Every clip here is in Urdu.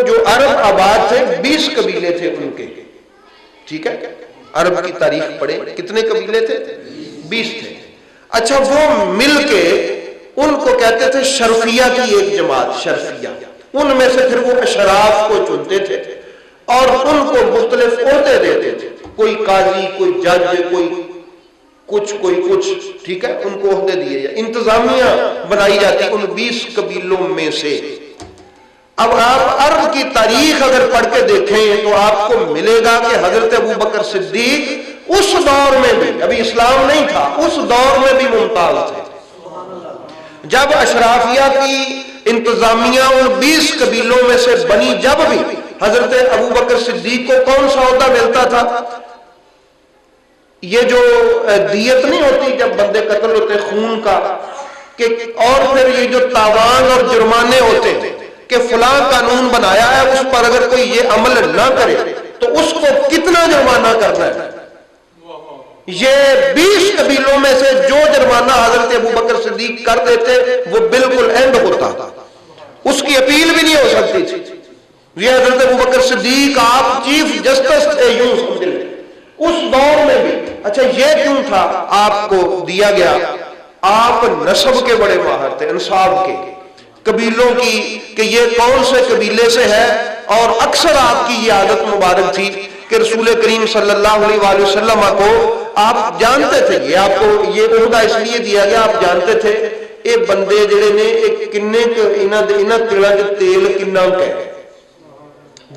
جو عرب آباد تھے 20 قبیلے تھے ان کے، ٹھیک ہے، عرب کی تاریخ پڑھیں، کتنے قبیلے تھے؟ 20 تھے۔ اچھا، وہ مل کے ان کو کہتے تھے شرفیہ کی ایک جماعت، شرفیہ۔ ان میں سے پھر وہ اشراف کو چنتے تھے اور ان کو مختلف عہدے دیتے تھے، کوئی قاضی، کوئی جج، کوئی کچھ، ٹھیک ہے، ان کو عہدے دیے جائے، انتظامیہ بنائی جاتی ان 20 قبیلوں میں سے۔ اب آپ عرب کی تاریخ اگر پڑھ کے دیکھیں تو آپ کو ملے گا کہ حضرت ابوبکر صدیق اس دور میں بھی، ابھی اسلام نہیں تھا، اس دور میں بھی ممتاز تھے۔ جب اشرافیہ کی انتظامیہ ان 20 قبیلوں میں سے بنی، جب بھی حضرت ابوبکر صدیق کو کون سا عہدہ ملتا تھا؟ یہ جو دیت نہیں ہوتی جب بندے قتل ہوتے خون کا، کہ اور پھر یہ جو تاوان اور جرمانے ہوتے ہیں کہ فلاں قانون بنایا ہے، اس پر اگر کوئی یہ عمل نہ کرے تو اس کو کتنا جرمانہ کرنا ہے۔ یہ 20 قبیلوں میں سے جو جرمانہ حضرت ابوبکر صدیق کر دیتے وہ بالکل اینڈ ہوتا، اس کی اپیل بھی نہیں ہو سکتی تھی۔ یہ حضرت ابوبکر صدیق آپ چیف جسٹس تھے، یوں سمجھ لیں اس دور میں بھی۔ اچھا، یہ کیوں تھا آپ کو دیا گیا؟ آپ نسب کے بڑے ماہر تھے، انصاب کے، قبیلوں کی، کہ یہ کون سے قبیلے سے ہے، اور اکثر آپ کی یہ عادت مبارک تھی کہ رسول کریم صلی اللہ علیہ وآلہ وسلم کو آپ جانتے تھے، یہ آپ کو یہ عہدہ اس لیے دیا گیا، آپ جانتے تھے یہ بندے جڑے نے ایک کنے انہاں تیلا جو تیل کنا کہ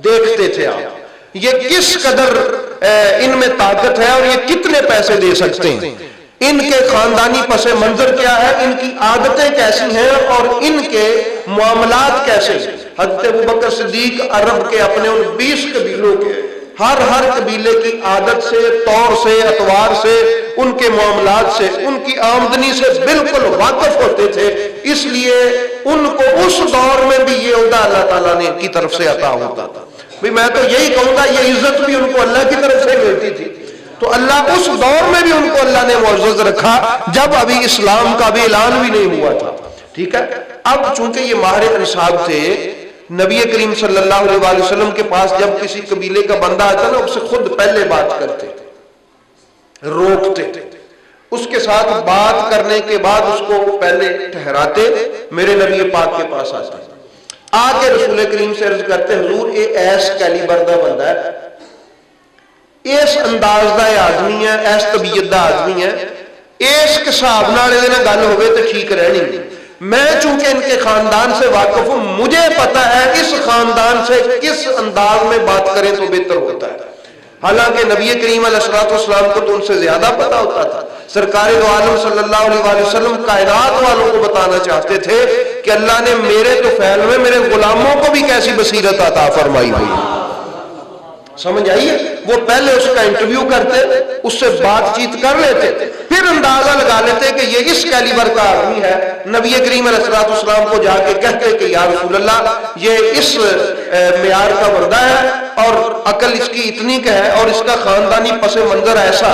دیکھتے تھے آپ، یہ کس قدر ان میں طاقت ہے اور یہ کتنے پیسے دے سکتے ہیں، ان کے خاندانی پس منظر کیا ہے، ان کی عادتیں کیسی ہیں اور ان کے معاملات کیسے ہیں۔ حضرت ابوبکر صدیق عرب کے اپنے ان 20 قبیلوں کے ہر قبیلے کی عادت سے، طور سے، اطوار سے، ان کے معاملات سے، ان کی آمدنی سے بالکل واقف ہوتے تھے، اس لیے ان کو اس دور میں بھی یہ عہدہ اللہ تعالیٰ نے کی طرف سے عطا ہوتا تھا۔ میں تو یہی کہوں گا یہ عزت بھی ان کو اللہ کی طرف سے ملتی تھی، تو اللہ اس دور میں بھی ان کو اللہ نے معزز رکھا جب ابھی اسلام کا بھی اعلان بھی نہیں ہوا تھا، ٹھیک ہے۔ اب چونکہ یہ ماہر انصاب تھے، نبی کریم صلی اللہ علیہ وآلہ وسلم کے پاس جب کسی قبیلے کا بندہ آتا نا، اس سے خود پہلے بات کرتے، روکتے، اس کے ساتھ بات کرنے کے بعد اس کو پہلے ٹھہراتے، میرے نبی پاک کے پاس آتے، آ کے رسول کریم سے عرض کرتے، حضور یہ ایس کیلیبر دا بندہ ہے، اس انداز دا آدمی ہے، اس طبیعت دا آدمی ہے، اس حساب نال دے نال گل ہوے تے ٹھیک رہنی نہیں۔ میں چونکہ ان کے خاندان سے واقف ہوں، مجھے پتا ہے اس خاندان سے کس انداز میں بات کریں تو بہتر ہوتا ہے۔ حالانکہ نبی کریم علیہ الصلوۃ والسلام کو تو ان سے زیادہ پتا ہوتا تھا۔ سرکار دو عالم صلی اللہ علیہ وآلہ وسلم کائنات والوں کو بتانا چاہتے تھے کہ اللہ نے میرے تو فعل میں میرے غلاموں کو بھی کیسی بصیرت عطا فرمائی ہوئی ہے، سمجھ آئیے۔ وہ پہلے اس کا انٹرویو کرتے، اس سے بات چیت کر لیتے، پھر اندازہ لگا لیتے کہ یہ اس کیلیبر کا آدمی ہے۔ نبی کریم علیہ الصلوۃ والسلام کو جا کے کہتے کہ یا رسول اللہ یہ اس معیار کا بندہ ہے اور عقل اس کی اتنی کہ ہے اور اس کا خاندانی پس منظر ایسا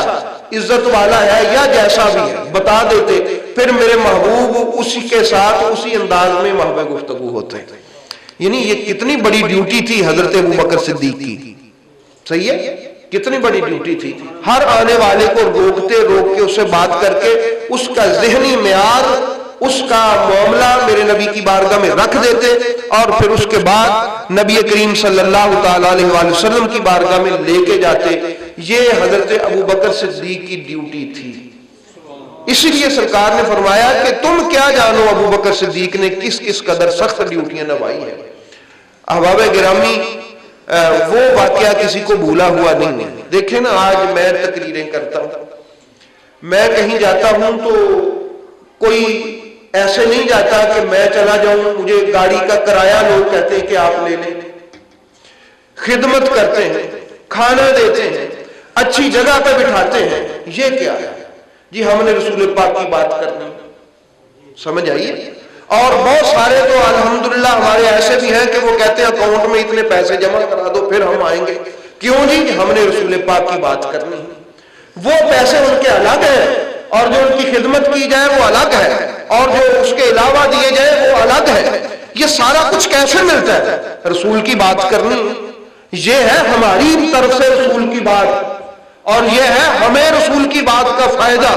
عزت والا ہے یا جیسا بھی ہے، بتا دیتے، پھر میرے محبوب اسی کے ساتھ اسی انداز میں محبت گفتگو ہوتے۔ یعنی یہ کتنی بڑی ڈیوٹی تھی حضرت ابوبکر صدیق کی، صحیح ہے، کتنی بڑی ڈیوٹی تھی۔ ہر آنے والے کو روک کے اس سے بات کر کے اس کا ذہنی معیار، اس کا معاملہ میرے نبی کی بارگاہ میں رکھ دیتے اور پھر اس کے بعد نبی کریم صلی اللہ تعالی علیہ وآلہ وسلم کی بارگاہ میں لے کے جاتے۔ یہ حضرت ابوبکر صدیق کی ڈیوٹی تھی۔ اسی لیے سرکار نے فرمایا کہ تم کیا جانو ابوبکر صدیق نے کس قدر سخت ڈیوٹیاں نبھائی ہیں۔ احباب گرامی، وہ واقعہ کسی کو بھولا ہوا نہیں ہے۔ دیکھیں نا، آج میں تقریریں کرتا ہوں، میں کہیں جاتا ہوں تو کوئی ایسے نہیں جاتا کہ میں چلا جاؤں، مجھے گاڑی کا کرایہ لوگ کہتے ہیں کہ آپ لے لیں، خدمت کرتے ہیں، کھانا دیتے ہیں، اچھی جگہ پہ بٹھاتے ہیں۔ یہ کیا ہے جی؟ ہم نے رسول پاک کی بات کرنی، سمجھ آئیے۔ اور بہت سارے تو الحمدللہ ہمارے ایسے بھی ہیں کہ وہ کہتے ہیں اکاؤنٹ میں اتنے پیسے جمع کرا دو پھر ہم آئیں گے۔ کیوں جی؟ ہم نے رسول پاک کی بات کرنی ہے۔ وہ پیسے ان کے الگ ہیں اور جو ان کی خدمت کی جائے وہ الگ ہے اور جو اس کے علاوہ دیے جائے وہ الگ ہے۔ یہ سارا کچھ کیسے ملتا ہے؟ رسول کی بات کرنی، یہ ہے ہماری طرف سے رسول کی بات، اور یہ ہے ہمیں رسول کی بات کا فائدہ۔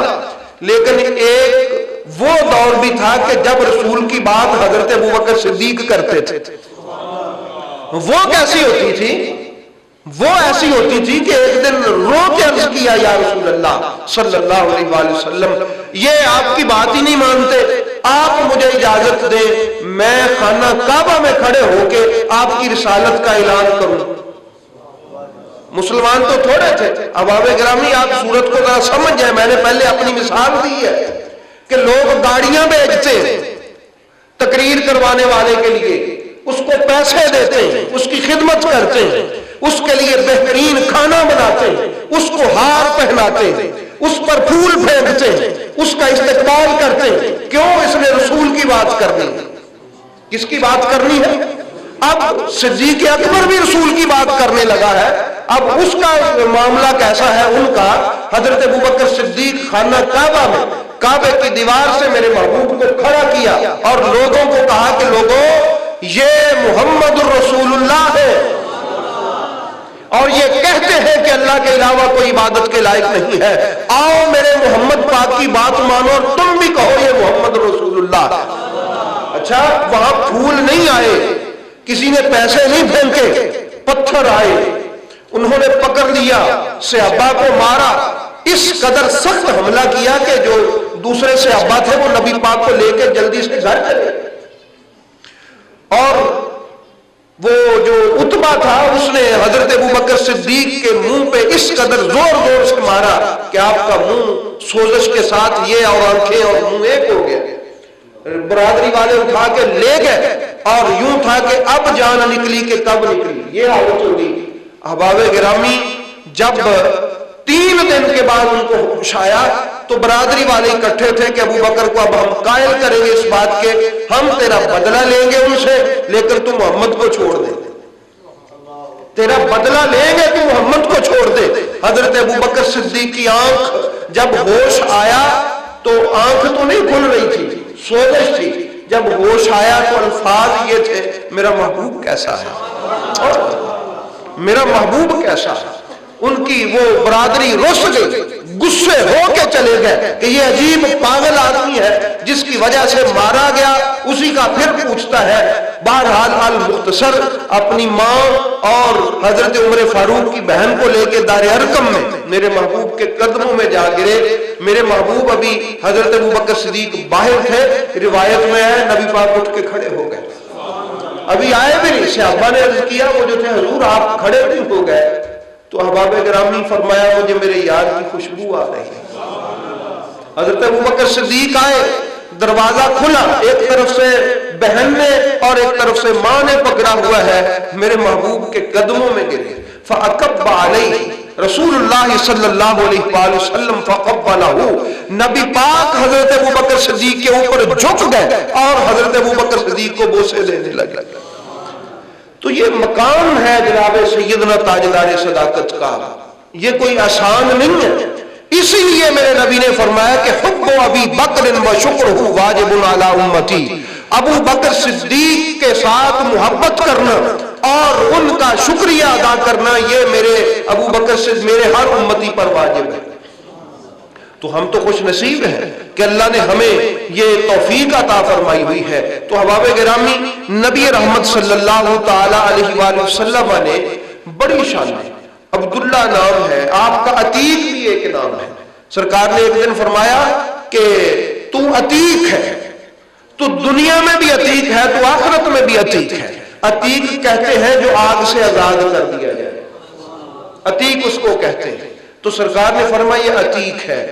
لیکن ایک وہ دور بھی تھا کہ جب رسول کی بات حضرت ابوبکر صدیق کرتے تھے، وہ کیسی ہوتی تھی؟ وہ ایسی ہوتی تھی کہ ایک دن رو کے عرض کیا، یا رسول اللہ صلی اللہ علیہ وآلہ وسلم، یہ آپ کی بات ہی نہیں مانتے، آپ مجھے اجازت دیں میں خانہ کعبہ میں کھڑے ہو کے آپ کی رسالت کا اعلان کروں۔ مسلمان تو تھوڑے تھے۔ احباب گرامی، آپ صورت کو ذرا سمجھ جائیں، میں نے پہلے اپنی مثال دی ہے کہ لوگ گاڑیاں بیچتے ہیں تقریر کروانے والے کے لیے، اس کو پیسے دیتے ہیں، اس کی خدمت کرتے ہیں، اس کے لیے بہترین کھانا بناتے ہیں، اس کو ہار پہناتے ہیں، اس پر پھول پھینکتے ہیں، اس کا استقبال کرتے ہیں۔ کیوں؟ اس نے رسول کی بات کرنی ہے۔ کس کی بات کرنی ہے؟ اب صدیق اکبر بھی رسول کی بات کرنے لگا ہے۔ اب اس کا معاملہ کیسا ہے ان کا؟ حضرت ابوبکر صدیق خانہ کعبہ میں کعبے کی دیوار سے میرے محبوب کو کھڑا کیا اور لوگوں کو کہا کہ لوگوں، یہ محمد الرسول اللہ ہے، اور یہ کہتے ہیں کہ اللہ کے علاوہ کوئی عبادت کے لائق نہیں ہے، آؤ میرے محمد پاک کی بات مانو اور تم بھی کہو یہ محمد رسول اللہ۔ اچھا، وہاں پھول نہیں آئے، کسی نے پیسے نہیں پھینکے، پتھر آئے، انہوں نے پکڑ لیا، صحابہ کو مارا، اس قدر سخت حملہ کیا کہ جو دوسرے صحابہ تھے وہ نبی پاک کو لے کے جلدی سے گھر چلے، اور وہ جو عتبہ تھا اس نے حضرت ابوبکر صدیق کے منہ پہ اس قدر زور زور سے مارا کہ آپ کا منہ سوزش کے ساتھ یہ اور آنکھیں اور منہ ایک ہو گیا۔ برادری والے اٹھا کے لے گئے اور یوں تھا کہ اب جان نکلی کہ کب نکلی، یہ حالت ہوگی۔ احباب گرامی، جب 3 دن کے بعد ان کو ہوش آیا تو برادری والے اکٹھے تھے کہ ابوبکر کو اب ہم قائل کریں گے اس بات کے، ہم تیرا بدلہ لیں گے ان سے، لیکن تم محمد کو چھوڑ دے، تیرا بدلہ لیں گے تو محمد کو چھوڑ دے۔ حضرت ابوبکر صدیق کی آنکھ جب ہوش آیا تو آنکھ تو نہیں کھل رہی تھی، سوزش تھی، جب ہوش آیا تو الفاظ یہ تھے، میرا محبوب کیسا ہے، میرا محبوب کیسا ہے۔ ان کی وہ برادری رس گئی، غصے ہو کے چلے گئے کہ یہ عجیب پاگل آدمی ہے جس کی وجہ سے مارا گیا، اسی کا پھر پوچھتا ہے۔ بہرحال المختصر اپنی ماں اور حضرت عمر فاروق کی بہن کو لے کے دار ارقم میں میرے محبوب کے قدموں میں جا گرے۔ میرے محبوب ابھی حضرت ابوبکر صدیق باہر تھے، روایت میں ہے نبی پاک اٹھ کے کھڑے ہو گئے، ابھی آئے بھی نہیں۔ صحابہ نے عرض کیا وہ جو تھے حضور آپ کھڑے بھی ہو گئے؟ تو احباب گرامی فرمایا مجھے میرے یار کی خوشبو آ رہی ہے۔ حضرت ابوبکر صدیق آئے، دروازہ کھلا، ایک طرف سے بہن نے اور ایک طرف سے ماں نے پکڑا ہوا ہے، میرے محبوب کے قدموں میں گرے۔ فَأَكَبَّ عَلَيْهِ رسول اللہ صلی اللہ علیہ وآلہ وسلم فَقَبَّلَهُ، نبی پاک حضرت ابوبکر صدیق کے اوپر جھک گئے اور حضرت ابوبکر صدیق کو بوسے دینے لگے۔ تو یہ مقام ہے جناب سیدنا تاجدار صداقت کا، یہ کوئی آسان نہیں ہے۔ اسی لیے میرے نبی نے فرمایا کہ حب ابی بکر و شکرہ واجب علی امتی، ابو بکر صدیق کے ساتھ محبت کرنا اور ان کا شکریہ ادا کرنا یہ میرے ابو بکر سے میرے ہر امتی پر واجب ہے۔ تو ہم تو خوش نصیب ہیں کہ اللہ نے ہمیں یہ توفیق عطا فرمائی ہوئی ہے۔ تو احباب گرامی، نبی رحمت صلی اللہ تعالی علیہ وآلہ وسلم نے بڑی شان ہے، عبداللہ نام ہے، آپ کا عتیق بھی ایک نام ہے۔ سرکار نے ایک دن فرمایا کہ تو عتیق ہے، تو دنیا میں بھی عتیق ہے تو آخرت میں بھی عتیق ہے۔ عتیق کہتے ہیں جو آگ سے آزاد کر دیا جائے، عتیق اس کو کہتے ہیں۔ تو سرکار نے فرمایا یہ عتیق ہے۔